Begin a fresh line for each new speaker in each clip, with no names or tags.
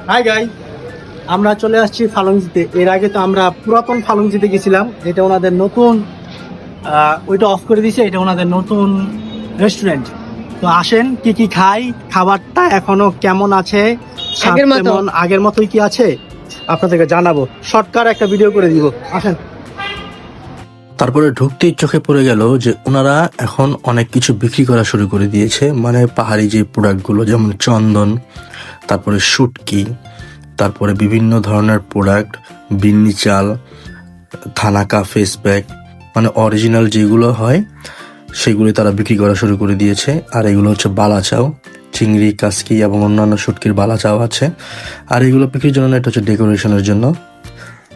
High গাই, আমরা চলে আসছি ফালুঞ্জিতে। এর আগে তো আমরা পুরাতন ফালুঞ্জিতে গেছিলাম। এটা ওনাদের নতুন, ওইটা অফ করে দিয়েছে। এটা ওনাদের নতুন রেস্টুরেন্ট। তো আসেন কি কি খাই, খাবারটা এখনো কেমন আছে, আগের মতোই কি আছে আপনাদেরকে জানাবো। শর্টকাট একটা ভিডিও করে দিব, আসেন।
তারপরে ঢুকতেই চোখে পড়ে গেল যে ওনারা এখন অনেক কিছু বিক্রি করা শুরু করে দিয়েছে। মানে পাহাড়ি যে প্রোডাক্টগুলো, যেমন চন্দন, তারপরে শুটকি, তারপরে বিভিন্ন ধরনের প্রোডাক্ট, বিন্নি চাল, থানাকা ফেস ব্যাগ, মানে অরিজিনাল যেগুলো হয় সেগুলি তারা বিক্রি করা শুরু করে দিয়েছে। আর এগুলো হচ্ছে বালাচাও, চিংড়ি, কাসকি এবং অন্যান্য শুটকির বালাচাও আছে। আর এগুলো বিক্রির জন্য না, এটা হচ্ছে ডেকোরেশনের জন্য।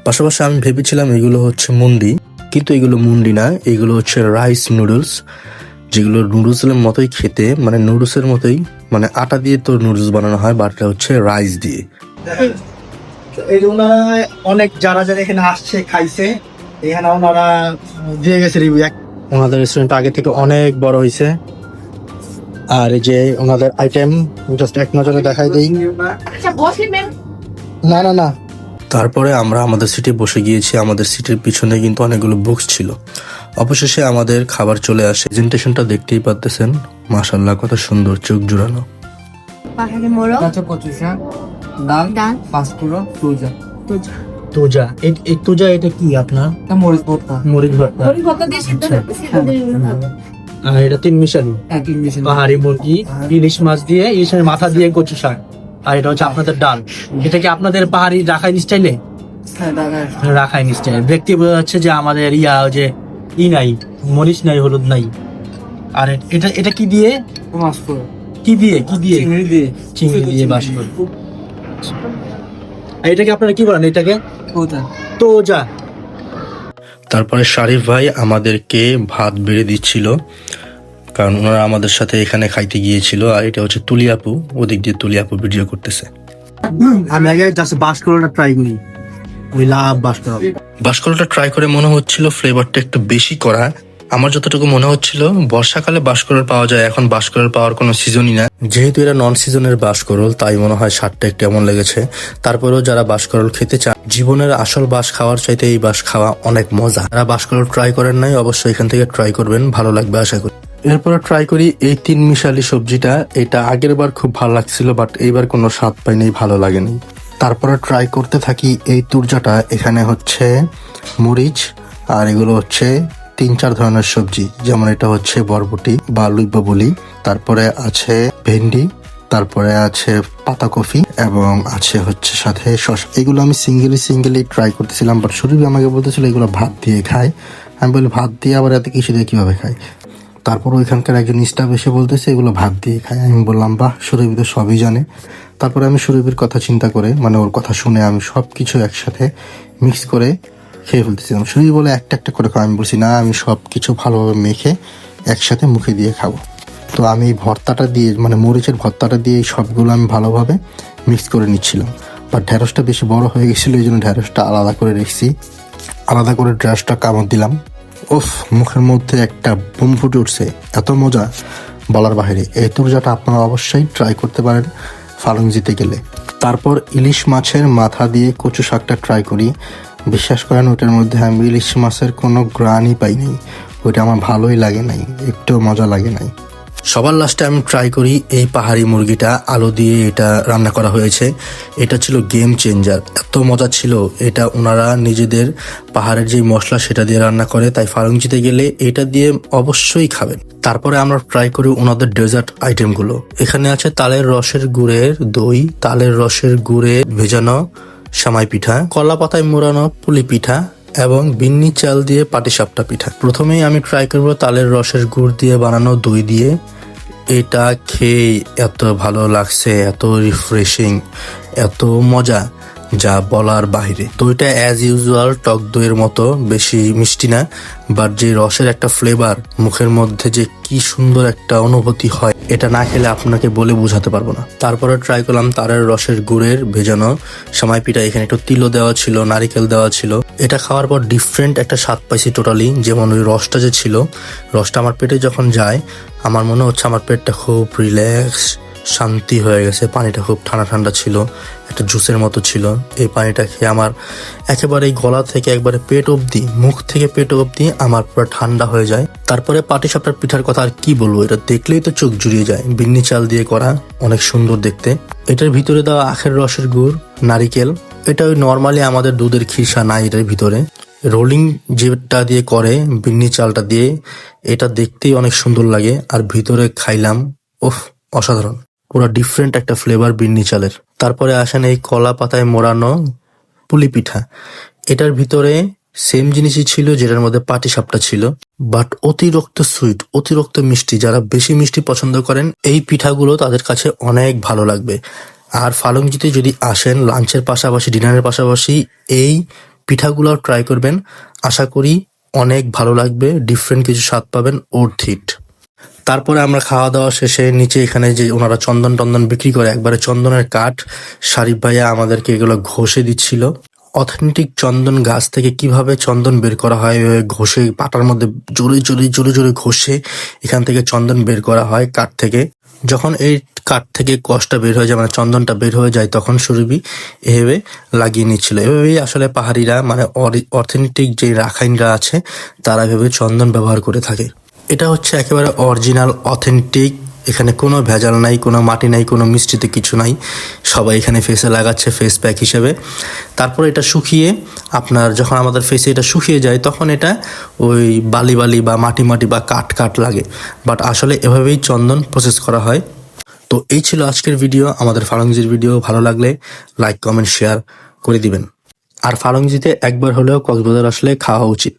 পাশাপাশি আমি ভেবেছিলাম এগুলো হচ্ছে মুন্ডি, কিন্তু এগুলো মুন্ডি না, এগুলো হচ্ছে রাইস নুডলস, যেগুলো নুডলসের মতোই খেতে, মানে নুডলসের মতোই, মানে আটা দিয়ে তো নুডলস বানানো হয়, বাট এটা হচ্ছে রাইস দিয়ে।
এই যে ওনারা অনেক যারা যারা এখানে আসছে খাইছে, এখানে ওনারা দিয়ে গেছে রিভিউ। ওনাদের রেস্টুরেন্ট আগে থেকে অনেক বড় হয়েছে। আর এই যে ওনাদের আইটেম জাস্ট এক নজরে দেখাই দিই। না না না,
তারপরে আমরা আমাদের সিটে বসে গিয়েছি। আমাদের সিটের পিছনে কিন্তু অনেকগুলো বুকস ছিল। অবশেষে আমাদের খাবার চলে আসে। প্রেজেন্টেশনটা দেখতেই পাচ্ছেন, মাশাআল্লাহ কত সুন্দর, চোখ জুড়ানো।
পাহাড়ি মোরগ,
ডাল,
ডাল,
পাঁচকুড়ো, তুজা,
তুজা। এই তুজা এটা কি আপনার?
মরিচ ভর্তা,
মরিচ ভর্তা।
মুড়ি কত দিয়ে সিদ্ধ করতেছি?
আর এটা তিন মিশালি
একই মেশিন।
পাহাড়ি মুরগি, ইলিশ মাছ দিয়ে, ইলিশের মাথা দিয়ে কচু শাক। আর এটা হচ্ছে আপনাদের ডাল। এটা কি আপনাদের পাহাড়ি রাখাইন স্টাইলে? Rakhine style. দেখতে বোঝা যাচ্ছে যে আমাদের যে নাই, মরিচ নাই, হলুদ নাই। আর এটা এটা কি দিয়ে,
পাঁচকুড়ো,
কি দিয়ে
চিংড়ি দিয়ে,
চিংড়ি দিয়ে বাস করে। আর এটাকে আপনারা কি বলেন? এটাকে
তুজা।
তোজা।
তারপরে শারিফ ভাই আমাদেরকে ভাত বেড়ে দিচ্ছিল, কারণ ওনারা আমাদের সাথে এখানে খাইতে গিয়েছিল। আর এটা হচ্ছে তুলিয়াপু, ওদিক দিয়ে তুলিয়াপু ভিডিও করতেছে।
আমি আগে জাস্ট বাসকরোটা ট্রাই করি। ওই লাভ বাসকরো।
বাঁশকলাটা ট্রাই করে মনে হচ্ছিল ফ্লেভারটা একটু বেশি করা। আমার যতটুকু মনে হচ্ছিল, বর্ষাকালে বাঁশকরল পাওয়া যায়, এখন বাঁশকরল পাওয়ার কোনো সিজনই না। যেহেতু এরা নন সিজনের বাঁশকরল, তাই মনে হয় স্বাদটা একটু এমন লেগেছে। তারপরেও যারা বাঁশকরল খেতে চান, জীবনের আসল বাঁশ খাওয়ার চাইতে এই বাঁশ খাওয়া অনেক মজা। যারা বাঁশকরল ট্রাই করেন নাই, অবশ্যই এখান থেকে ট্রাই করবেন, ভালো লাগবে আশা করি। এরপরে ট্রাই করি এই তিন মিশালি সবজিটা। এটা আগের বার খুব ভালো লাগছিল, বাট এইবার কোনো স্বাদ পাইনি, ভালো লাগেনি। তারপরে ট্রাই করতে থাকি এই তুরজাটা। এখানে হচ্ছে মরিচ, আর এগুলো হচ্ছে 3-4 ধরনের সবজি, যেমন এটা হচ্ছে বরবটি বা লুইবা বলি, তারপরে আছে ভেন্ডি, তারপরে আছে পাতাকপি, এবং আছে হচ্ছে সাথে শসা। এগুলো আমি সিঙ্গেলি ট্রাই করতেছিলাম, বাট শরীফ আমাকে বলতেছিল এগুলো ভাত দিয়ে খায়। আমি বলি ভাত দিয়ে আবার এত কিছু দিয়ে কিভাবে খায়? তারপর ওইখানকার একজন স্টাফ এসে বলতেছে এগুলো ভাত দিয়ে খায়। আমি বললাম বাহ, সুরভি তো সবই জানে। তারপরে আমি সুরভির কথা চিন্তা করে, মানে ওর কথা শুনে, আমি সব কিছু একসাথে মিক্স করে খেয়ে ফেলতেছিলাম। সুরভি বলে একটা একটা করে খাও। আমি বলছি না, আমি সব কিছু ভালোভাবে মেখে একসাথে মুখে দিয়ে খাবো। তো আমি ভর্তাটা দিয়ে, মানে মরিচের ভর্তাটা দিয়ে এই সবগুলো আমি ভালোভাবে মিক্স করে নিচ্ছিলাম। বাট ঢ্যাঁড়সটা বেশি বড় হয়ে গেছিলো, এই জন্য ঢ্যাঁড়সটা আলাদা করে রেখেছি। আলাদা করে ঢ্যাঁড়সটা কামড় দিলাম। উফ, মুখের মধ্যে একটা বুম ফুটে উঠছে, এত মজা বলার বাইরে। এই তুরজাটা আপনারা অবশ্যই ট্রাই করতে পারেন ফালুঞ্জিতে গেলে। তারপর ইলিশ মাছের মাথা দিয়ে কচু শাকটা ট্রাই করি। বিশ্বাস করেন, ওইটার মধ্যে আমি ইলিশ মাছের কোনো গ্রানই পাই নাই। ওইটা আমার ভালোই লাগে নাই, একটু মজা লাগে নাই। সবার লাস্টে আমি ট্রাই করি এই পাহাড়ি মুরগিটা, আলু দিয়ে এটা রান্না করা হয়েছে। এটা ছিল গেম চেঞ্জার, এত মজা ছিল। এটা ওনারা নিজেদের পাহাড়ের যে মশলা সেটা দিয়ে রান্না করে, তাই ফালুঞ্জিতে গেলে এটা দিয়ে অবশ্যই খাবেন। তারপরে আমরা ট্রাই করি ওনাদের ডেজার্ট আইটেমগুলো। এখানে আছে তালের রসের গুড়ের দই, তালের রসের গুড়ে ভেজানো সামাই পিঠা, কলা পাতায় মোড়ানো পুলি পিঠা, এবং বিন্নি চাল দিয়ে পাটিসাপটা পিঠা। প্রথমেই আমি ট্রাই করবো তালের রসের গুড় দিয়ে বানানো দই দিয়ে। এটা খেয়ে এত ভালো লাগছে, এত রিফ্রেশিং, এত মজা, যা বলার বাইরে। দইটা অ্যাজ ইউজুয়াল টক দইয়ের মতো, বেশি মিষ্টি না, বাট যে রসের একটা ফ্লেভার মুখের মধ্যে যে কি সুন্দর একটা অনুভূতি হয়, এটা না খেলে আপনাকে বলে বোঝাতে পারবো না। তারপরে ট্রাই করলাম তারের রসের গুড়ের ভেজানো সামাই পিঠা। এখানে একটু তিলও দেওয়া ছিল, নারিকেল দেওয়া ছিল। এটা খাওয়ার পর ডিফারেন্ট একটা স্বাদ পাইছি টোটালি। যেমন ওই রসটা যে ছিল, রসটা আমার পেটে যখন যায়, আমার মনে হচ্ছে আমার পেটটা খুব রিল্যাক্স, শান্তি হয়ে গেছে। পানিটা খুব ঠান্ডা ঠান্ডা ছিল, একটা জুসের মতো ছিল। এই পানিটা খেয়ে আমার একেবারে গলা থেকে একবারে পেট অবধি, মুখ থেকে পেট অবধি আমার পুরো ঠান্ডা হয়ে যায়। তারপরে পাটিসাপটার পিঠার কথা আর কি বলবো, এটা দেখলেই তো চোখ জুড়িয়ে যায়। বিন্নি চাল দিয়ে করা, অনেক সুন্দর দেখতে। এটার ভিতরে দেওয়া আখের রসের গুড়, নারিকেল। এটা ওই নর্মালি আমাদের দুধের খিরসা নাই এটার ভিতরে। রোলিং যেটা দিয়ে করে বিন্নি চালটা দিয়ে, এটা দেখতেই অনেক সুন্দর লাগে। আর ভিতরে খাইলাম, ওহ অসাধারণ, পুরো ডিফারেন্ট একটা ফ্লেভার বিন্নি চালের। তারপরে আসেন এই কলা পাতায় মোড়ানো পুলি পিঠা। এটার ভিতরে সেম জিনিসই ছিল যেটার মধ্যে পাটিসাপটা ছিল, বাট অতিরিক্ত সুইট, অতিরিক্ত মিষ্টি। যারা বেশি মিষ্টি পছন্দ করেন এই পিঠাগুলো তাদের কাছে অনেক ভালো লাগবে। আর ফালুংজিতে যদি আসেন লাঞ্চের পাশাপাশি, ডিনারের পাশাপাশি এই পিঠাগুলো ট্রাই করবেন। আশা করি অনেক ভালো লাগবে, ডিফারেন্ট কিছু স্বাদ পাবেন, ওর্থ ইট। তারপরে আমরা খাওয়া দাওয়া শেষে নিচে এখানে যে ওনারা চন্দন টন্দন বিক্রি করে, একবারে চন্দনের কাঠ, শারিফ ভাইয়া আমাদেরকে এগুলো ঘষে দিচ্ছিল। অথেন্টিক চন্দন গাছ থেকে কিভাবে চন্দন বের করা হয়, এভাবে ঘষে পাটার মধ্যে জোরে জোরে জোরে জোরে ঘষে এখান থেকে চন্দন বের করা হয় কাঠ থেকে। যখন এই কাঠ থেকে কষটা বের হয়ে যায়, মানে চন্দনটা বের হয়ে যায়, তখন সুরভি এভাবে লাগিয়ে নিচ্ছিল। এভাবেই আসলে পাহাড়িরা, মানে অথেন্টিক যে রাখাইনরা আছে, তারা এভাবে চন্দন ব্যবহার করে থাকে। এটা হচ্ছে একেবারে অরিজিনাল অথেন্টিক, এখানে কোনো ভেজাল নাই, কোনো মাটি নাই, কোনো মিষ্টিতে কিছু নাই। সবাই এখানে ফেসে লাগাচ্ছে ফেস প্যাক হিসেবে। তারপর এটা শুকিয়ে আপনার যখন আমাদের ফেসে এটা শুকিয়ে যায়, তখন এটা ওই বালি বালি বা মাটি মাটি বা কাঠ কাঠ লাগে, বাট আসলে এভাবেই চন্দন প্রসেস করা হয়। তো এই ছিল আজকের ভিডিও, আমাদের ফালুংজির ভিডিও। ভালো লাগলে লাইক কমেন্ট শেয়ার করে দিবেন। আর ফালুংজিতে একবার হলেও কক্সবাজার আসলে খাওয়া উচিত।